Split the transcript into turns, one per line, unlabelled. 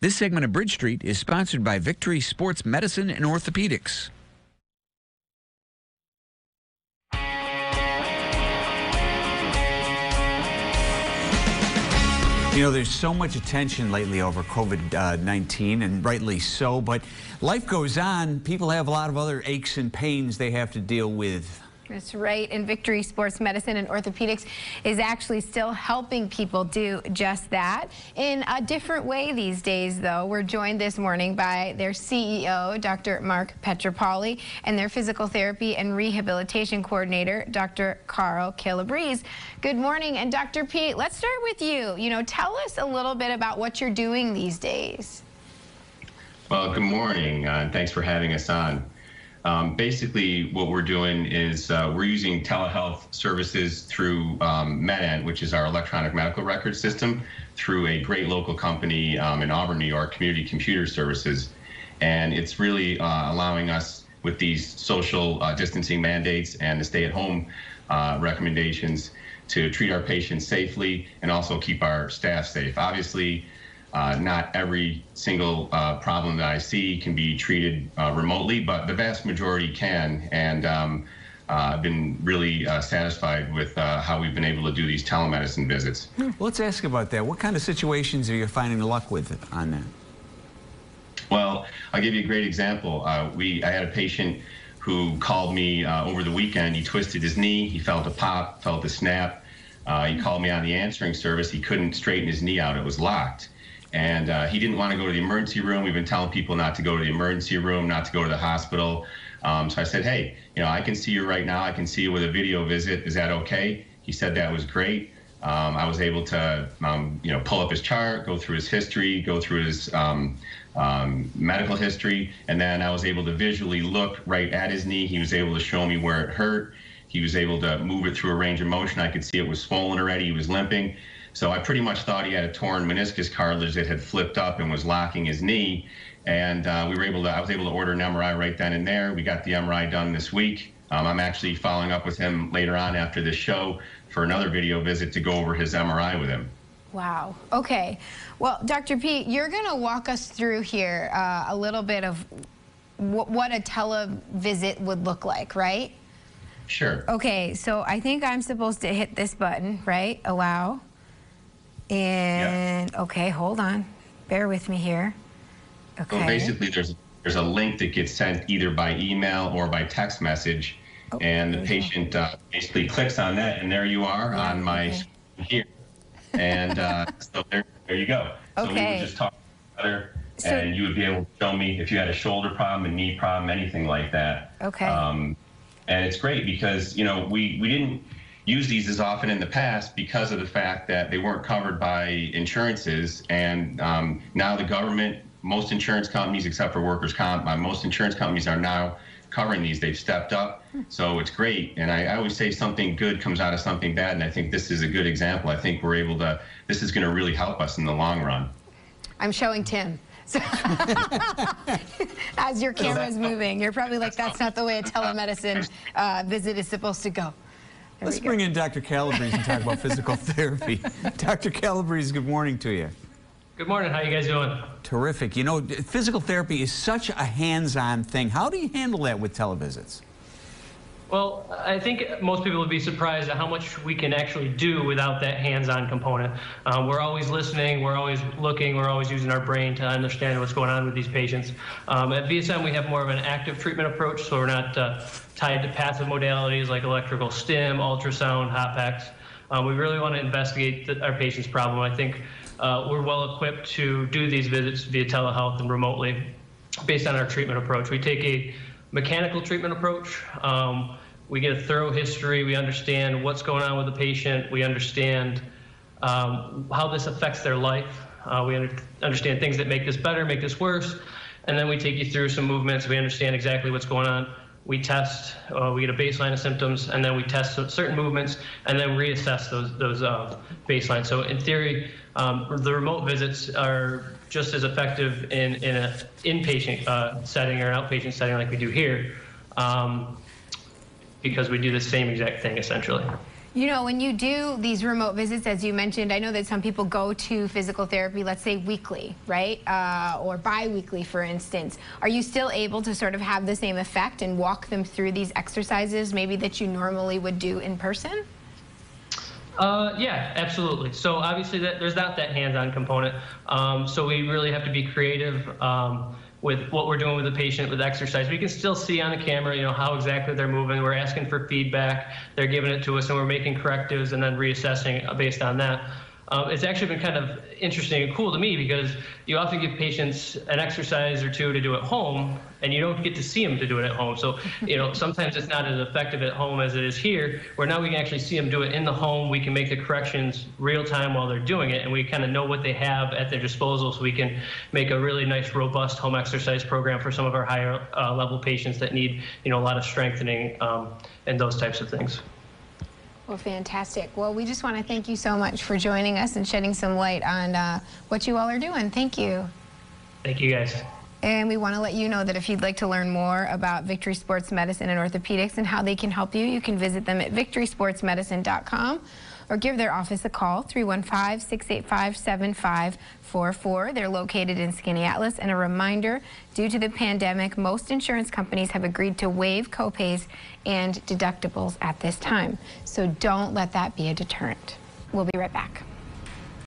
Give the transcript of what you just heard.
This segment of Bridge Street is sponsored by Victory Sports Medicine and Orthopedics. You know, there's so much attention lately over COVID-19, and rightly so, but life goes on. People have a lot of other aches and pains they have to deal with.
That's right, and Victory Sports Medicine and Orthopedics is actually still helping people do just that in a different way these days, though. We're joined this morning by their CEO, Dr. Mark Pietropaoli, and their physical therapy and rehabilitation coordinator, Dr. Calabrese. Good morning, and Dr. Pete, let's start with you. You know, tell us a little bit about what you're doing these days.
Well, good morning, and thanks for having us on. Basically, what we're doing is we're using telehealth services through MedEnt, which is our electronic medical record system, through a great local company in Auburn, New York, Community Computer Services. And it's really allowing us, with these social distancing mandates and the stay-at-home recommendations, to treat our patients safely and also keep our staff safe. Obviously, not every single problem that I see can be treated remotely, but the vast majority can. And I've been really satisfied with how we've been able to do these telemedicine visits.
Well, let's ask about that. What kind of situations are you finding luck with on that?
Well, I'll give you a great example. I had a patient who called me over the weekend. He twisted his knee, he felt a pop, felt a snap. He called me on the answering service. He couldn't straighten his knee out, it was locked. And he didn't want to go to the emergency room. We've been telling people not to go to the emergency room, not to go to the hospital. So I said, hey, you know, I can see you right now. I can see you with a video visit. Is that okay? He said that was great. I was able to, you know, pull up his chart, go through his history, go through his medical history, and then I was able to visually look right at his knee. He was able to show me where it hurt. He was able to move it through a range of motion. I could see it was swollen already. He was limping. So I pretty much thought he had a torn meniscus cartilage that had flipped up and was locking his knee. And I was able to order an MRI right then and there. We got the MRI done this week. I'm actually following up with him later on after this show for another video visit to go over his MRI with him.
Wow. Okay. Well, Dr. Pete, you're going to walk us through here a little bit of what a televisit would look like, right?
Sure.
Okay. So I think I'm supposed to hit this button, right? Allow. And, okay, hold on. Bear with me here. Okay.
So basically, there's a link that gets sent either by email or by text message, and the patient basically clicks on that, and there you are on my screen here. And so there you go. So we would just talk together, and you would be able to show me if you had a shoulder problem, a knee problem, anything like that.
Okay.
And it's great because, you know, we didn't use these as often in the past because of the fact that they weren't covered by insurances. And now the government, most insurance companies, except for workers' comp, most insurance companies are now covering these. They've stepped up. So it's great. And I always say something good comes out of something bad. And I think this is a good example. I think we're able to, this is going to really help us in the long run.
I'm showing Tim. So as your camera's moving, you're probably like, that's not the way a telemedicine visit is supposed to go.
Let's bring in Dr. Calabrese and talk about physical therapy. Dr. Calabrese, good morning to you.
Good morning. How you guys doing?
Terrific. You know, physical therapy is such a hands-on thing. How do you handle that with televisits?
Well, I think most people would be surprised at how much we can actually do without that hands-on component. We're always listening, we're always looking, we're always using our brain to understand what's going on with these patients. At VSM, we have more of an active treatment approach, so we're not tied to passive modalities like electrical stim, ultrasound, hot packs. We really want to investigate our patient's problem. I think we're well equipped to do these visits via telehealth and remotely based on our treatment approach. We take a mechanical treatment approach. We get a thorough history. We understand what's going on with the patient. We understand how this affects their life. We understand things that make this better, make this worse. And then we take you through some movements. We understand exactly what's going on. We test, we get a baseline of symptoms, and then we test certain movements, and then reassess those baselines. So in theory, the remote visits are just as effective in an inpatient setting or an outpatient setting like we do here, because we do the same exact thing essentially.
You know, when you do these remote visits, as you mentioned, I know that some people go to physical therapy, let's say weekly, right? Or bi-weekly, for instance. Are you still able to sort of have the same effect and walk them through these exercises maybe that you normally would do in person?
Yeah, absolutely. So obviously there's not that hands-on component. So we really have to be creative with what we're doing with the patient with exercise. We can still see on the camera, you know, how exactly they're moving. We're asking for feedback. They're giving it to us, and we're making correctives and then reassessing based on that. It's actually been kind of interesting and cool to me because you often give patients an exercise or two to do at home, and you don't get to see them to do it at home. So, you know, sometimes it's not as effective at home as it is here, where now we can actually see them do it in the home. We can make the corrections real time while they're doing it, and we kind of know what they have at their disposal, so we can make a really nice, robust home exercise program for some of our higher level patients that need, you know, a lot of strengthening and those types of things.
Well, fantastic. Well, we just want to thank you so much for joining us and shedding some light on what you all are doing. Thank you.
Thank you, guys.
And we want to let you know that if you'd like to learn more about Victory Sports Medicine and Orthopedics and how they can help you, you can visit them at victorysportsmedicine.com or give their office a call, 315-685-7544. They're located in Skaneateles. And a reminder, due to the pandemic, most insurance companies have agreed to waive copays and deductibles at this time. So don't let that be a deterrent. We'll be right back.